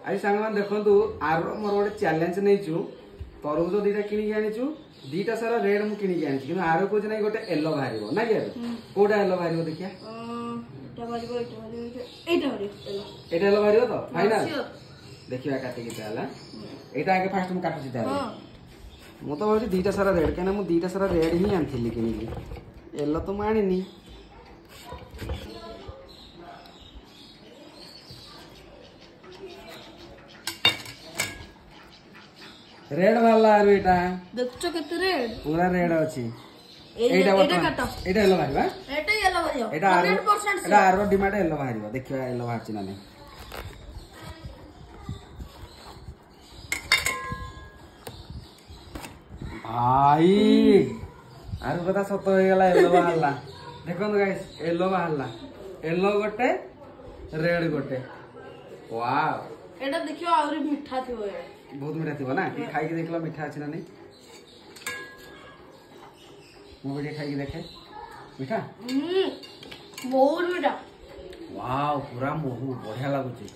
आज सांग मान देखंतु आर मोर गोटे चैलेंज नैचु तरबुज दीटा किनी के आनिचु दीटा सारा रेड मु किनी के आनिचु किंतु आरो कोज नै गोटे येलो बाहरिबो ना के कोडा येलो बाहरिबो देखिया एटा बाहरिबो एटा येलो बाहरिबो तो फाइनल देखिया काटी के ताला एटा आगे फास्ट मु काटु सीधा मु तो भाबी दीटा सारा रेड केना मु दीटा सारा रेड ही आनथिली किनी के येलो तो मानिनी रेड वाला बेटा देखछो केते रेड पूरा रेड अछि एटा काटो एटा येलो बाहरिबा एटा येलो बाहरियो एटा 100% एटा आरो डिमांड येलो बाहरिबो देखिया येलो बाहरछि ना नै भाई आरो कथा सत हो गेला येलो बाहरला देखो गाइस येलो बाहरला येलो गोटे रेड गोटे वाओ एटा देखियो आउरी मिठा थिबो ए बहुत मीठा थी ना कि खाई के देखला मीठा अछि ना नहीं मो बेटे खाई के देखे मीठा बहुत मीठा वाओ पूरा मोहू बढ़िया लागुची